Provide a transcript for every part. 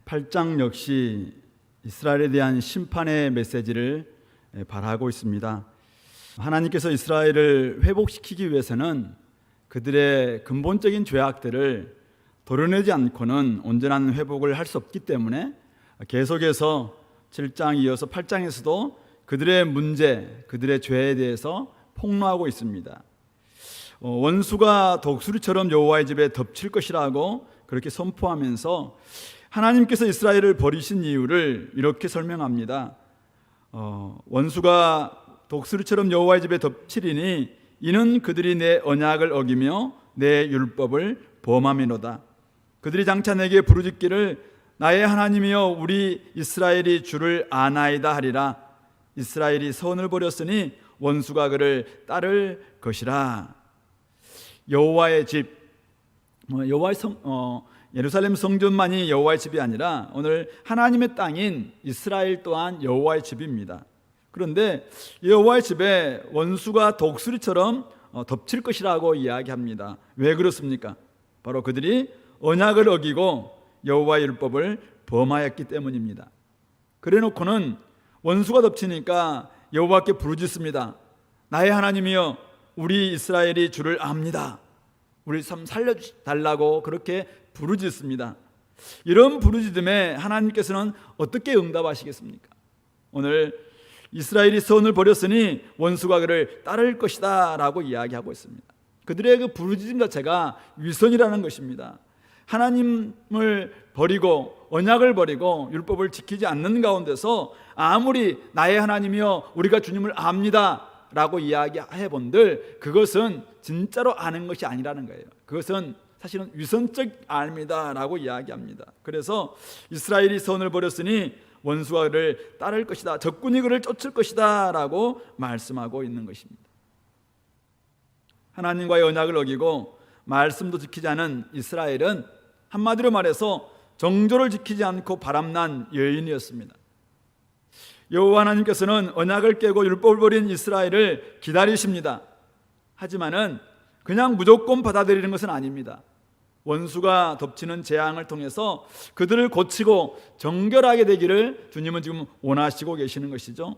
8장 역시 이스라엘에 대한 심판의 메시지를 발하고 있습니다. 하나님께서 이스라엘을 회복시키기 위해서는 그들의 근본적인 죄악들을 도려내지 않고는 온전한 회복을 할 수 없기 때문에 계속해서 7장 이어서 8장에서도 그들의 문제, 그들의 죄에 대해서 폭로하고 있습니다. 원수가 독수리처럼 여호와의 집에 덮칠 것이라고 그렇게 선포하면서 하나님께서 이스라엘을 버리신 이유를 이렇게 설명합니다. 원수가 독수리처럼 여호와의 집에 덮치리니 이는 그들이 내 언약을 어기며 내 율법을 범함이로다. 그들이 장차 내게 부르짖기를 나의 하나님이여 우리 이스라엘이 주를 아나이다 하리라. 이스라엘이 선을 버렸으니 원수가 그를 따를 것이라. 여호와의 집, 여호와의 예루살렘 성전만이 여호와의 집이 아니라 오늘 하나님의 땅인 이스라엘 또한 여호와의 집입니다. 그런데 여호와의 집에 원수가 독수리처럼 덮칠 것이라고 이야기합니다. 왜 그렇습니까? 바로 그들이 언약을 어기고 여호와의 율법을 범하였기 때문입니다. 그래놓고는 원수가 덮치니까 여호와께 부르짖습니다. 나의 하나님이여 우리 이스라엘이 주를 압니다. 우리 삶 살려달라고 그렇게 부르짖습니다. 이런 부르짖음에 하나님께서는 어떻게 응답하시겠습니까? 오늘 이스라엘이 선을 버렸으니 원수가 그를 따를 것이다 라고 이야기하고 있습니다. 그들의 그 부르짖음 자체가 위선이라는 것입니다. 하나님을 버리고 언약을 버리고 율법을 지키지 않는 가운데서 아무리 나의 하나님이여 우리가 주님을 압니다 라고 이야기해 본들 그것은 진짜로 아는 것이 아니라는 거예요. 그것은 사실은 위선적 압니다 라고 이야기합니다. 그래서 이스라엘이 선을 버렸으니 원수가 그를 따를 것이다, 적군이 그를 쫓을 것이다 라고 말씀하고 있는 것입니다. 하나님과의 언약을 어기고 말씀도 지키지 않은 이스라엘은 한마디로 말해서 정조를 지키지 않고 바람난 여인이었습니다. 여호와 하나님께서는 언약을 깨고 율법을 버린 이스라엘을 기다리십니다. 하지만은 그냥 무조건 받아들이는 것은 아닙니다. 원수가 덮치는 재앙을 통해서 그들을 고치고 정결하게 되기를 주님은 지금 원하시고 계시는 것이죠.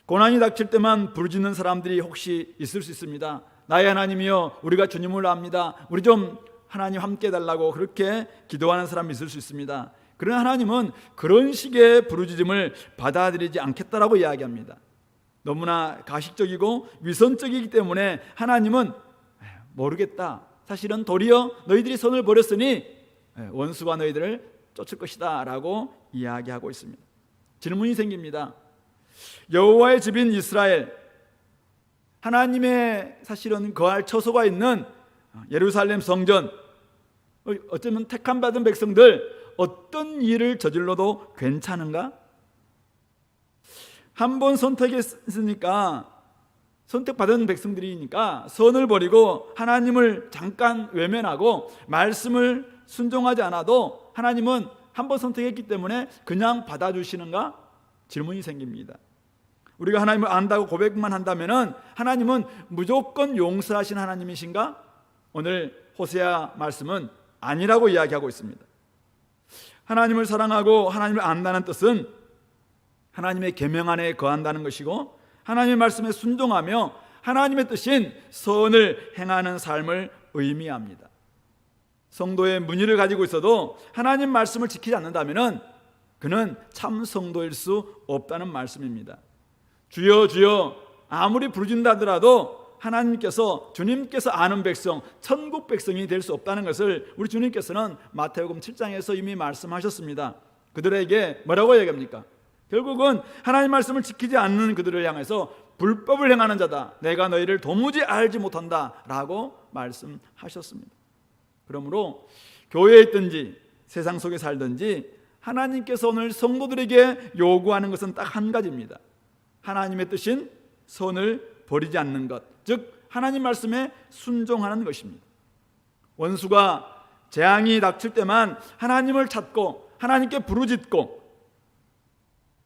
고난이 닥칠 때만 부르짖는 사람들이 혹시 있을 수 있습니다. 나의 하나님이여 우리가 주님을 압니다. 우리 좀 하나님 함께 해달라고 그렇게 기도하는 사람이 있을 수 있습니다. 그러나 하나님은 그런 식의 부르짖음을 받아들이지 않겠다라고 이야기합니다. 너무나 가식적이고 위선적이기 때문에 하나님은 모르겠다. 사실은 도리어 너희들이 선을 버렸으니 원수가 너희들을 쫓을 것이다 라고 이야기하고 있습니다. 질문이 생깁니다. 여호와의 집인 이스라엘, 하나님의 사실은 거할 처소가 있는 예루살렘 성전, 어쩌면 택함 받은 백성들 어떤 일을 저질러도 괜찮은가? 한 번 선택했으니까 선택받은 백성들이니까 선을 버리고 하나님을 잠깐 외면하고 말씀을 순종하지 않아도 하나님은 한 번 선택했기 때문에 그냥 받아주시는가? 질문이 생깁니다. 우리가 하나님을 안다고 고백만 한다면 하나님은 무조건 용서하신 하나님이신가? 오늘 호세아 말씀은 아니라고 이야기하고 있습니다. 하나님을 사랑하고 하나님을 안다는 뜻은 하나님의 계명 안에 거한다는 것이고 하나님의 말씀에 순종하며 하나님의 뜻인 선을 행하는 삶을 의미합니다. 성도의 문의를 가지고 있어도 하나님 말씀을 지키지 않는다면 그는 참 성도일 수 없다는 말씀입니다. 주여 주여 아무리 부르짖는다 하더라도 하나님께서 주님께서 아는 백성, 천국 백성이 될 수 없다는 것을 우리 주님께서는 마태복음 7장에서 이미 말씀하셨습니다. 그들에게 뭐라고 얘기합니까? 결국은 하나님 말씀을 지키지 않는 그들을 향해서 불법을 행하는 자다, 내가 너희를 도무지 알지 못한다 라고 말씀하셨습니다. 그러므로 교회에 있든지 세상 속에 살든지 하나님께서 오늘 성도들에게 요구하는 것은 딱 한 가지입니다. 하나님의 뜻인 선을 버리지 않는 것, 즉 하나님 말씀에 순종하는 것입니다. 원수가 재앙이 닥칠 때만 하나님을 찾고 하나님께 부르짖고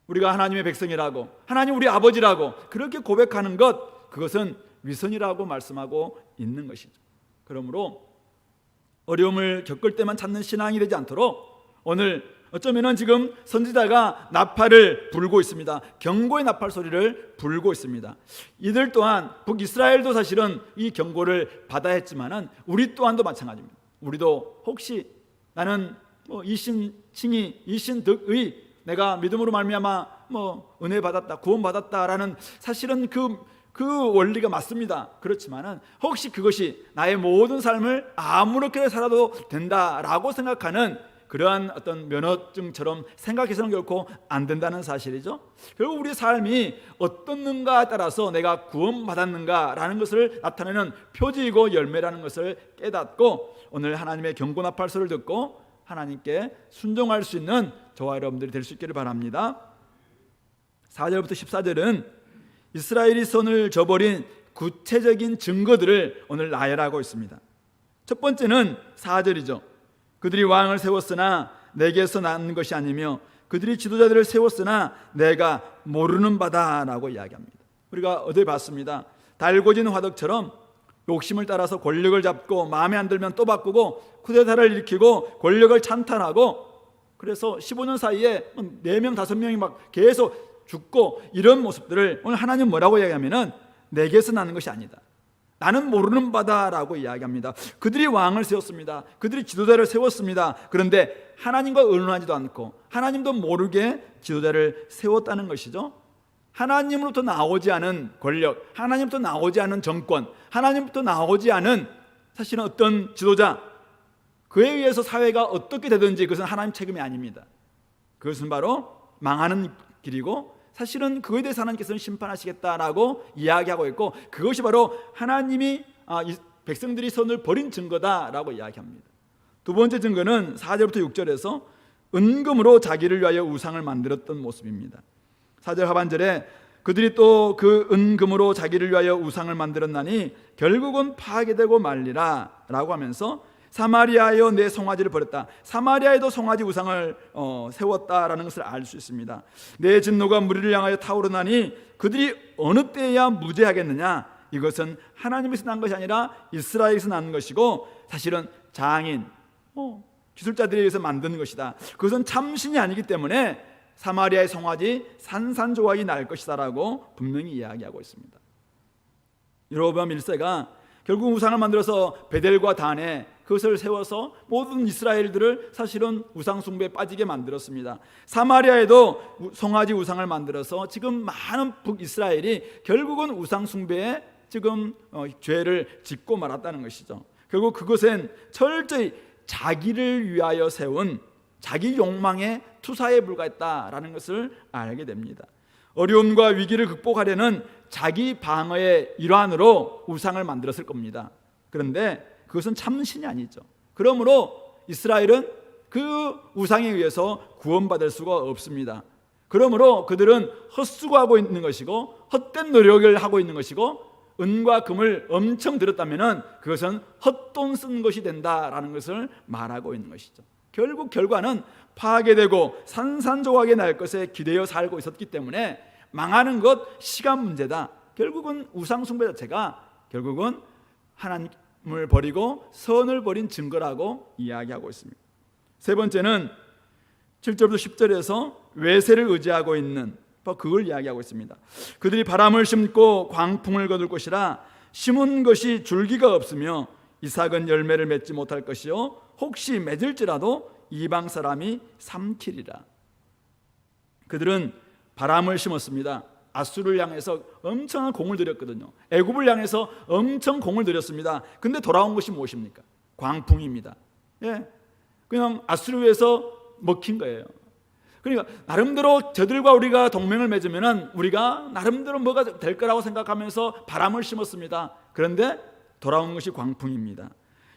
우리가 하나님의 백성이라고, 하나님 우리 아버지라고 그렇게 고백하는 것, 그것은 위선이라고 말씀하고 있는 것이죠. 그러므로 어려움을 겪을 때만 찾는 신앙이 되지 않도록 오늘 어쩌면은 지금 선지자가 나팔을 불고 있습니다. 경고의 나팔 소리를 불고 있습니다. 이들 또한 북이스라엘도 사실은 이 경고를 받아야 했지만은 우리 또한도 마찬가지입니다. 우리도 혹시 나는 이신칭의 이신득의 내가 믿음으로 말미암아 은혜 받았다, 구원 받았다라는 사실은 그 원리가 맞습니다. 그렇지만은 혹시 그것이 나의 모든 삶을 아무렇게 살아도 된다라고 생각하는 그러한 어떤 면허증처럼 생각해서는 결코 안 된다는 사실이죠. 결국 우리 삶이 어떻는가에 따라서 내가 구원받았는가라는 것을 나타내는 표지이고 열매라는 것을 깨닫고 오늘 하나님의 경고 나팔 소리를 듣고 하나님께 순종할 수 있는 저와 여러분들이 될 수 있기를 바랍니다. 4절부터 14절은 이스라엘이 선을 저버린 구체적인 증거들을 오늘 나열하고 있습니다. 첫 번째는 4절이죠. 그들이 왕을 세웠으나 내게서 난 것이 아니며 그들이 지도자들을 세웠으나 내가 모르는 바다라고 이야기합니다. 우리가 어제 봤습니다. 달궈진 화덕처럼 욕심을 따라서 권력을 잡고 마음에 안 들면 또 바꾸고 쿠데타를 일으키고 권력을 찬탈하고 그래서 15년 사이에 4명 5명이 막 계속 죽고 이런 모습들을 오늘 하나님 뭐라고 이야기하면은 내게서 나는 것이 아니다. 나는 모르는 바다라고 이야기합니다. 그들이 왕을 세웠습니다. 그들이 지도자를 세웠습니다. 그런데 하나님과 의논하지도 않고 하나님도 모르게 지도자를 세웠다는 것이죠. 하나님으로부터 나오지 않은 권력, 하나님부터 나오지 않은 정권, 하나님부터 나오지 않은 사실은 어떤 지도자, 그에 의해서 사회가 어떻게 되든지 그것은 하나님 책임이 아닙니다. 그것은 바로 망하는 길이고 사실은 그거에 대해서 하나님께서는 심판하시겠다라고 이야기하고 있고 그것이 바로 하나님이 이 백성들이 선을 버린 증거다라고 이야기합니다. 두 번째 증거는 4절부터 6절에서 은금으로 자기를 위하여 우상을 만들었던 모습입니다. 4절 하반절에 그들이 또 그 은금으로 자기를 위하여 우상을 만들었나니 결국은 파괴되고 말리라 라고 하면서 사마리아여 내 송아지를 버렸다. 사마리아에도 송아지 우상을 세웠다라는 것을 알 수 있습니다. 내 진노가 무리를 향하여 타오르나니 그들이 어느 때에야 무죄하겠느냐. 이것은 하나님에서 난 것이 아니라 이스라엘에서 난 것이고 사실은 장인, 기술자들에 의해서 만든 것이다. 그것은 참신이 아니기 때문에 사마리아의 송아지 산산조각이 날 것이다 라고 분명히 이야기하고 있습니다. 여로보암 1세가 결국 우상을 만들어서 베델과 단에 그것을 세워서 모든 이스라엘들을 사실은 우상 숭배에 빠지게 만들었습니다. 사마리아에도 송아지 우상을 만들어서 지금 많은 북이스라엘이 결국은 우상 숭배에 지금 죄를 짓고 말았다는 것이죠. 결국 그것은 철저히 자기를 위하여 세운 자기 욕망의 투사에 불과했다라는 것을 알게 됩니다. 어려움과 위기를 극복하려는 자기 방어의 일환으로 우상을 만들었을 겁니다. 그런데 그것은 참신이 아니죠. 그러므로 이스라엘은 그 우상에 의해서 구원받을 수가 없습니다. 그러므로 그들은 헛수고하고 있는 것이고 헛된 노력을 하고 있는 것이고 은과 금을 엄청 들었다면 그것은 헛돈 쓴 것이 된다라는 것을 말하고 있는 것이죠. 결국 결과는 파괴되고 산산조각이 날 것에 기대어 살고 있었기 때문에 망하는 것 시간 문제다. 결국은 우상 숭배 자체가 결국은 하나님을 버리고 선을 버린 증거라고 이야기하고 있습니다. 세 번째는 7절부터 10절에서 외세를 의지하고 있는 그걸 이야기하고 있습니다. 그들이 바람을 심고 광풍을 거둘 것이라 심은 것이 줄기가 없으며 이삭은 열매를 맺지 못할 것이요 혹시 맺을지라도 이방 사람이 삼키리라. 그들은 바람을 심었습니다. 아수르를 향해서 엄청난 공을 들였거든요. 애굽을 향해서 엄청 공을 들였습니다. 근데 돌아온 것이 무엇입니까? 광풍입니다. 그냥 아수르에서 먹힌 거예요. 그러니까 나름대로 저들과 우리가 동맹을 맺으면 우리가 나름대로 뭐가 될 거라고 생각하면서 바람을 심었습니다. 그런데 돌아온 것이 광풍입니다.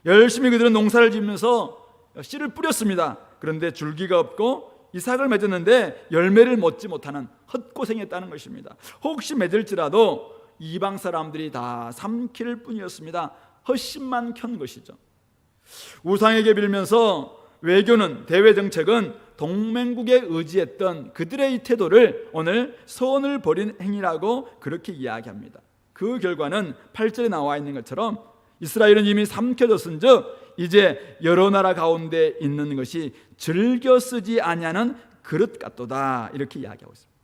열심히 그들은 농사를 지으면서 씨를 뿌렸습니다. 그런데 줄기가 없고 이삭을 맺었는데 열매를 맺지 못하는 헛고생했다는 것입니다. 혹시 맺을지라도 이방 사람들이 다 삼킬 뿐이었습니다. 헛심만 켠 것이죠. 우상에게 빌면서 외교는, 대외 정책은 동맹국에 의지했던 그들의 이 태도를 오늘 선을 버린 행위라고 그렇게 이야기합니다. 그 결과는 8절에 나와 있는 것처럼 이스라엘은 이미 삼켜졌은즉 이제 여러 나라 가운데 있는 것이 즐겨 쓰지 아니하는 그릇 같도다, 이렇게 이야기하고 있습니다.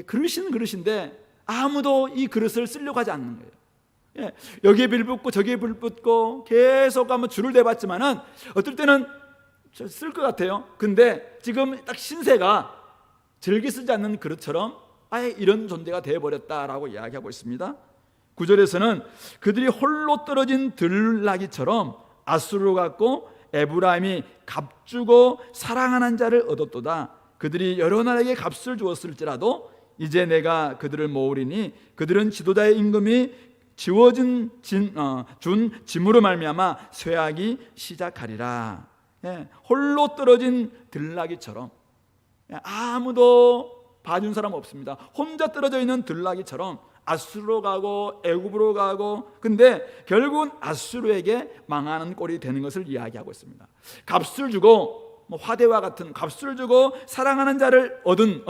그릇은 그릇인데 아무도 이 그릇을 쓰려고 하지 않는 거예요. 여기에 불 붙고 저기에 불 붙고 계속 한번 줄을 대봤지만은 어떨 때는 쓸 것 같아요. 근데 지금 딱 신세가 즐겨 쓰지 않는 그릇처럼 아예 이런 존재가 되어버렸다라고 이야기하고 있습니다. 9절에서는 그들이 홀로 떨어진 들나귀처럼 아수르로 갔고 에브라임이 값주고 사랑하는 자를 얻었도다. 그들이 여러 나라에게 값을 주었을지라도 이제 내가 그들을 모으리니 그들은 지도자의 임금이 지워진 준 짐으로 말미암아 쇠하기 시작하리라. 홀로 떨어진 들나귀처럼 아무도 봐준 사람 없습니다. 혼자 떨어져 있는 들나귀처럼 아수르로 가고 애굽으로 가고, 근데 결국은 아수르에게 망하는 꼴이 되는 것을 이야기하고 있습니다. 값을 주고 화대와 같은 값을 주고 사랑하는 자를 얻는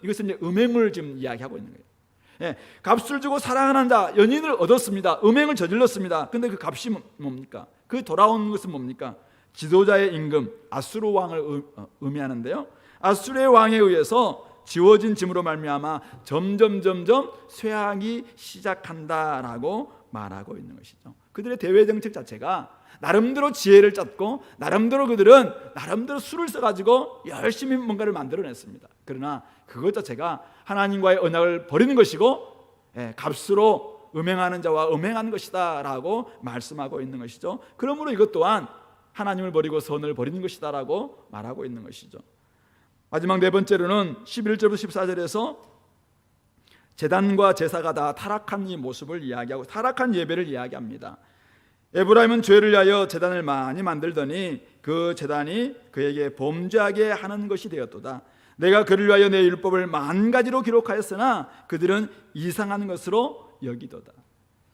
이것은 이제 음행을 지금 이야기하고 있는 거예요. 값을 주고 사랑하는 자, 연인을 얻었습니다. 음행을 저질렀습니다. 근데 그 값이 뭡니까? 그 돌아온 것은 뭡니까? 지도자의 임금 아수르 왕을 의미하는데요. 아수르의 왕에 의해서 지워진 짐으로 말미암아 점점 쇠하기 시작한다라고 말하고 있는 것이죠. 그들의 대외 정책 자체가 나름대로 지혜를 짰고 나름대로 그들은 나름대로 수를 써가지고 열심히 뭔가를 만들어냈습니다. 그러나 그것 자체가 하나님과의 언약을 버리는 것이고 값으로 음행하는 자와 음행하는 것이다 라고 말씀하고 있는 것이죠. 그러므로 이것 또한 하나님을 버리고 선을 버리는 것이다 라고 말하고 있는 것이죠. 마지막 네 번째로는 11절부터 14절에서 제단과 제사가 다 타락한 이 모습을 이야기하고 타락한 예배를 이야기합니다. 에브라임은 죄를 위하여 제단을 많이 만들더니 그 제단이 그에게 범죄하게 하는 것이 되었도다. 내가 그를 위하여 내 율법을 만 가지로 기록하였으나 그들은 이상한 것으로 여기도다.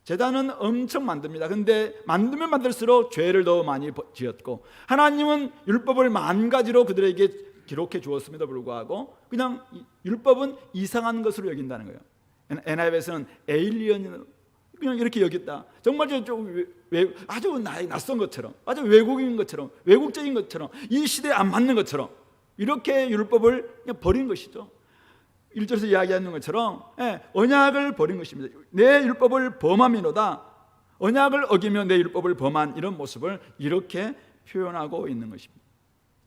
제단은 엄청 만듭니다. 근데 만들면 만들수록 죄를 더 많이 지었고, 하나님은 율법을 만 가지로 그들에게 기록해 주었음에도 불구하고 그냥 율법은 이상한 것으로 여긴다는 거예요. NIV에서는 에일리언, 그냥 이렇게 여겼다. 정말 좀 아주 낯선 것처럼, 아주 외국인 것처럼, 외국적인 것처럼, 이 시대에 안 맞는 것처럼 이렇게 율법을 그냥 버린 것이죠. 1절에서 이야기하는 것처럼 언약을 버린 것입니다. 내 율법을 범함이로다. 언약을 어기며 내 율법을 범한 이런 모습을 이렇게 표현하고 있는 것입니다.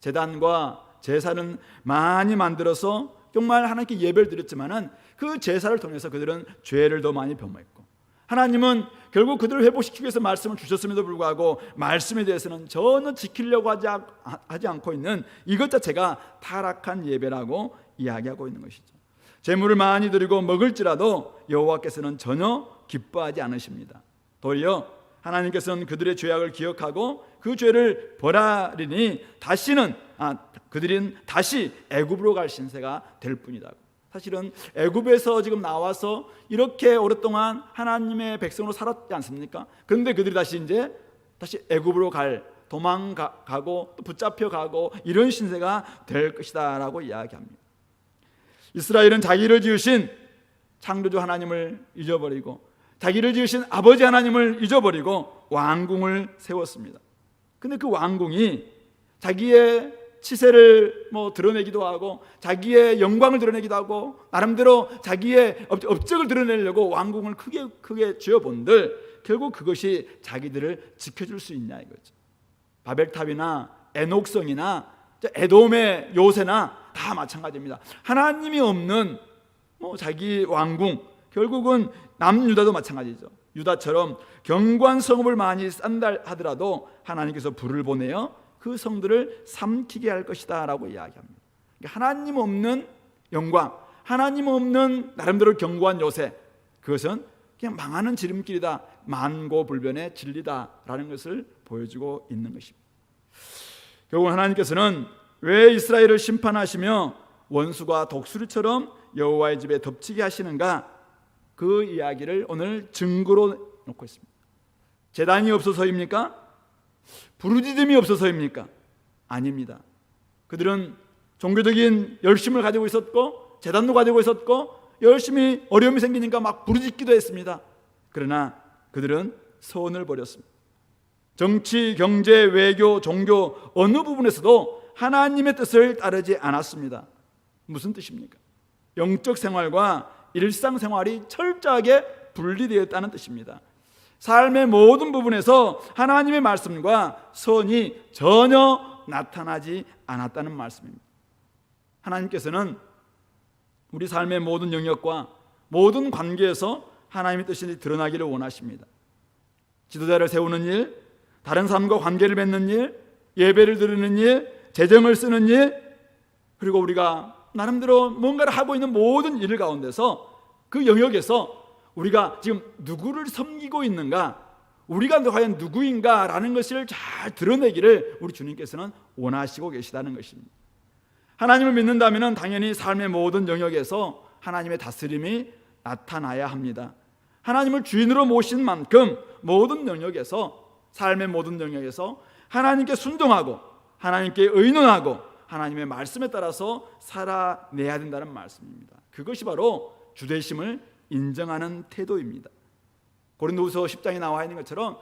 제단과 제사는 많이 만들어서 정말 하나님께 예배를 드렸지만은 그 제사를 통해서 그들은 죄를 더 많이 범했고, 하나님은 결국 그들을 회복시키기 위해서 말씀을 주셨음에도 불구하고 말씀에 대해서는 전혀 지키려고 하지 않고 있는 이것 자체가 타락한 예배라고 이야기하고 있는 것이죠. 제물을 많이 드리고 먹을지라도 여호와께서는 전혀 기뻐하지 않으십니다. 도리어 하나님께서는 그들의 죄악을 기억하고 그 죄를 벌하리니 그들은 다시 애굽으로 갈 신세가 될 뿐이다. 사실은 애굽에서 지금 나와서 이렇게 오랫동안 하나님의 백성으로 살았지 않습니까? 그런데 그들이 다시 애굽으로 도망가고 또 붙잡혀가고 이런 신세가 될 것이다라고 이야기합니다. 이스라엘은 자기를 지으신 창조주 하나님을 잊어버리고 자기를 지으신 아버지 하나님을 잊어버리고 왕궁을 세웠습니다. 근데 그 왕궁이 자기의 치세를 드러내기도 하고 자기의 영광을 드러내기도 하고 나름대로 자기의 업적을 드러내려고 왕궁을 크게 지어본들 결국 그것이 자기들을 지켜줄 수 있냐 이거죠. 바벨탑이나 에녹성이나 에돔의 요새나 다 마찬가지입니다. 하나님이 없는 자기 왕궁, 결국은 남유다도 마찬가지죠. 유다처럼 견고한 성읍을 많이 쌓는다 하더라도 하나님께서 불을 보내어 그 성들을 삼키게 할 것이다 라고 이야기합니다. 하나님 없는 영광, 하나님 없는 나름대로 견고한 요새, 그것은 그냥 망하는 지름길이다, 만고불변의 진리다라는 것을 보여주고 있는 것입니다. 결국 하나님께서는 왜 이스라엘을 심판하시며 원수가 독수리처럼 여호와의 집에 덮치게 하시는가, 그 이야기를 오늘 증거로 놓고 있습니다. 제단이 없어서입니까? 부르짖음이 없어서입니까? 아닙니다. 그들은 종교적인 열심을 가지고 있었고 제단도 가지고 있었고 열심히 어려움이 생기니까 막 부르짖기도 했습니다. 그러나 그들은 선을 버렸습니다. 정치, 경제, 외교, 종교 어느 부분에서도 하나님의 뜻을 따르지 않았습니다. 무슨 뜻입니까? 영적 생활과 일상생활이 철저하게 분리되었다는 뜻입니다. 삶의 모든 부분에서 하나님의 말씀과 선이 전혀 나타나지 않았다는 말씀입니다. 하나님께서는 우리 삶의 모든 영역과 모든 관계에서 하나님의 뜻이 드러나기를 원하십니다. 지도자를 세우는 일, 다른 사람과 관계를 맺는 일, 예배를 드리는 일, 재정을 쓰는 일, 그리고 우리가 나름대로 뭔가를 하고 있는 모든 일 가운데서 그 영역에서 우리가 지금 누구를 섬기고 있는가, 우리가 과연 누구인가라는 것을 잘 드러내기를 우리 주님께서는 원하시고 계시다는 것입니다. 하나님을 믿는다면 당연히 삶의 모든 영역에서 하나님의 다스림이 나타나야 합니다. 하나님을 주인으로 모신 만큼 모든 영역에서, 삶의 모든 영역에서 하나님께 순종하고 하나님께 의논하고 하나님의 말씀에 따라서 살아내야 된다는 말씀입니다. 그것이 바로 주되심을 인정하는 태도입니다. 고린도후서 10장에 나와 있는 것처럼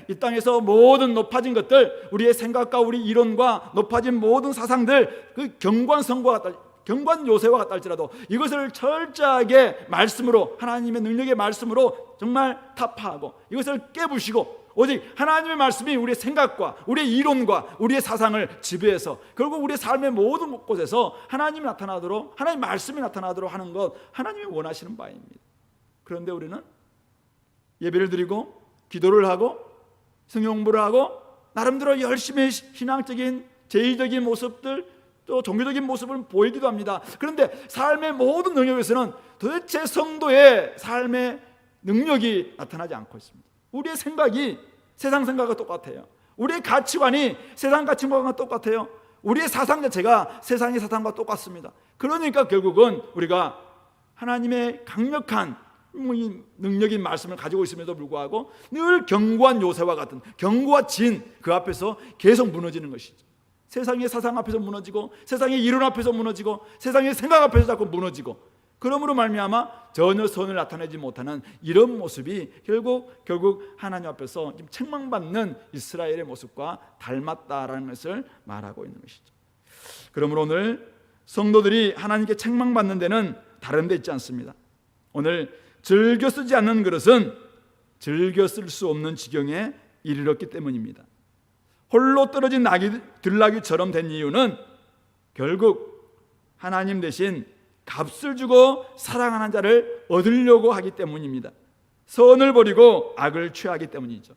이 땅에서 모든 높아진 것들, 우리의 생각과 우리 이론과 높아진 모든 사상들, 그 경관 요새와 같다 할지라도 이것을 철저하게 말씀으로, 하나님의 능력의 말씀으로 정말 타파하고 이것을 깨부시고 오직 하나님의 말씀이 우리의 생각과 우리의 이론과 우리의 사상을 지배해서 결국 우리의 삶의 모든 곳에서 하나님이 나타나도록, 하나님의 말씀이 나타나도록 하는 것, 하나님이 원하시는 바입니다. 그런데 우리는 예배를 드리고 기도를 하고 성경 공부를 하고 나름대로 열심히 신앙적인 제의적인 모습들, 또 종교적인 모습을 보이기도 합니다. 그런데 삶의 모든 영역에서는 도대체 성도의 삶의 능력이 나타나지 않고 있습니다. 우리의 생각이 세상 생각과 똑같아요. 우리의 가치관이 세상 가치관과 똑같아요. 우리의 사상 자체가 세상의 사상과 똑같습니다. 그러니까 결국은 우리가 하나님의 강력한 능력인 말씀을 가지고 있음에도 불구하고 늘 견고한 요새와 같은, 견고와 진, 그 앞에서 계속 무너지는 것이죠. 세상의 사상 앞에서 무너지고, 세상의 이론 앞에서 무너지고, 세상의 생각 앞에서 자꾸 무너지고, 그러므로 말미암아 전혀 선을 나타내지 못하는 이런 모습이 결국 하나님 앞에서 지금 책망받는 이스라엘의 모습과 닮았다라는 것을 말하고 있는 것이죠. 그러므로 오늘 성도들이 하나님께 책망받는 데는 다른 데 있지 않습니다. 오늘 즐겨 쓰지 않는 그릇은 즐겨 쓸 수 없는 지경에 이르렀기 때문입니다. 홀로 떨어진 들나귀처럼 된 이유는 결국 하나님 대신 값을 주고 사랑하는 자를 얻으려고 하기 때문입니다. 선을 버리고 악을 취하기 때문이죠.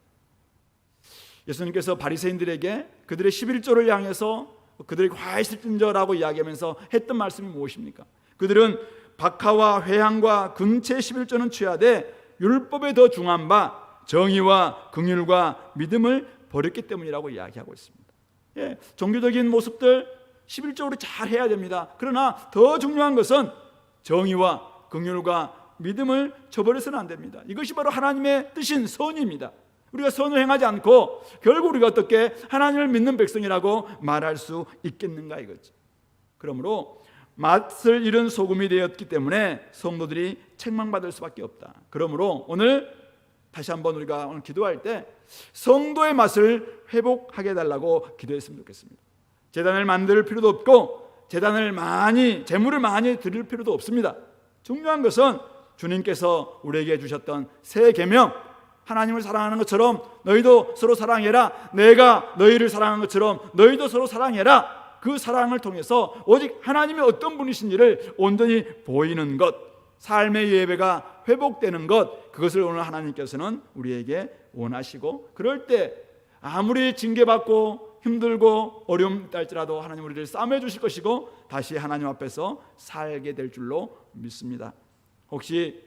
예수님께서 바리새인들에게 그들의 11조를 향해서 그들이 과실진저라고 이야기하면서 했던 말씀이 무엇입니까? 그들은 박하와 회향과 근체 11조는 취하되 율법에 더 중한 바 정의와 긍휼과 믿음을 버렸기 때문이라고 이야기하고 있습니다. 종교적인 모습들 11조로 잘 해야 됩니다. 그러나 더 중요한 것은 정의와 긍휼과 믿음을 저버려서는 안 됩니다. 이것이 바로 하나님의 뜻인 선입니다. 우리가 선을 행하지 않고 결국 우리가 어떻게 하나님을 믿는 백성이라고 말할 수 있겠는가 이거죠. 그러므로 맛을 잃은 소금이 되었기 때문에 성도들이 책망받을 수밖에 없다. 그러므로 오늘 다시 한번 우리가 오늘 기도할 때 성도의 맛을 회복하게 해달라고 기도했으면 좋겠습니다. 제단을 만들 필요도 없고 재물을 많이 드릴 필요도 없습니다. 중요한 것은 주님께서 우리에게 주셨던 새 계명, 하나님을 사랑하는 것처럼 너희도 서로 사랑해라, 내가 너희를 사랑한 것처럼 너희도 서로 사랑해라. 그 사랑을 통해서 오직 하나님이 어떤 분이신지를 온전히 보이는 것, 삶의 예배가 회복되는 것, 그것을 오늘 하나님께서는 우리에게 원하시고, 그럴 때 아무리 징계받고 힘들고 어려움 있다 할지라도 하나님 우리를 싸매 주실 것이고 다시 하나님 앞에서 살게 될 줄로 믿습니다. 혹시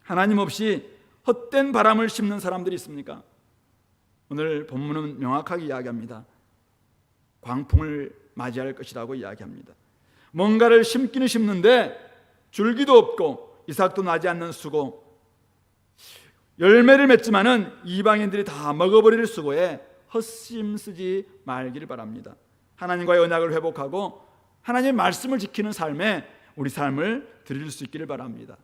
하나님 없이 헛된 바람을 심는 사람들이 있습니까? 오늘 본문은 명확하게 이야기합니다. 광풍을 맞이할 것이라고 이야기합니다. 뭔가를 심기는 심는데 줄기도 없고 이삭도 나지 않는 수고, 열매를 맺지만은 이방인들이 다 먹어버릴 수고에 헛심 쓰지 말기를 바랍니다. 하나님과의 언약을 회복하고 하나님의 말씀을 지키는 삶에 우리 삶을 드릴 수 있기를 바랍니다.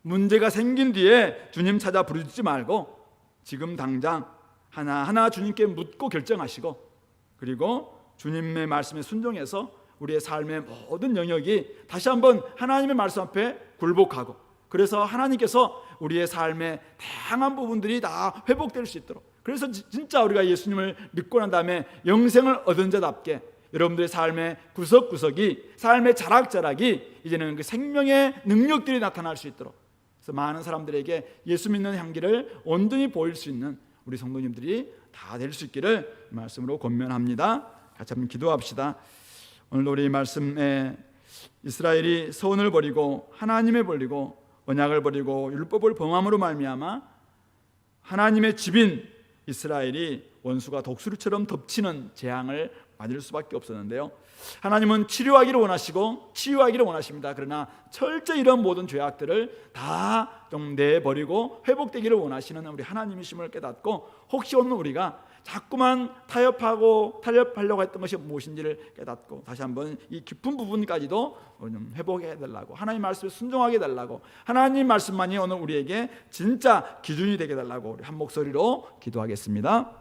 문제가 생긴 뒤에 주님 찾아 부르짖지 말고 지금 당장 하나하나 주님께 묻고 결정하시고, 그리고 주님의 말씀에 순종해서 우리의 삶의 모든 영역이 다시 한번 하나님의 말씀 앞에 굴복하고, 그래서 하나님께서 우리의 삶의 다양한 부분들이 다 회복될 수 있도록, 그래서 진짜 우리가 예수님을 믿고 난 다음에 영생을 얻은 자답게 여러분들의 삶의 구석구석이, 삶의 자락자락이 이제는 그 생명의 능력들이 나타날 수 있도록, 그래서 많은 사람들에게 예수 믿는 향기를 온전히 보일 수 있는 우리 성도님들이 다 될 수 있기를 말씀으로 권면합니다. 같이 한번 기도합시다. 오늘 우리 말씀에 이스라엘이 서원을 버리고 하나님을 버리고 언약을 버리고 율법을 범함으로 말미암아 하나님의 집인 이스라엘이 원수가 독수리처럼 덮치는 재앙을 맞을 수밖에 없었는데요, 하나님은 치료하기를 원하시고 치유하기를 원하십니다. 그러나 철저히 이런 모든 죄악들을 다 좀 내버리고 회복되기를 원하시는 우리 하나님이심을 깨닫고, 혹시 오늘 우리가 자꾸만 타협하려고 했던 것이 무엇인지를 깨닫고 다시 한번 이 깊은 부분까지도 좀 회복해 달라고, 하나님 말씀에 순종하게 달라고, 하나님 말씀만이 오늘 우리에게 진짜 기준이 되게 달라고 우리 한 목소리로 기도하겠습니다.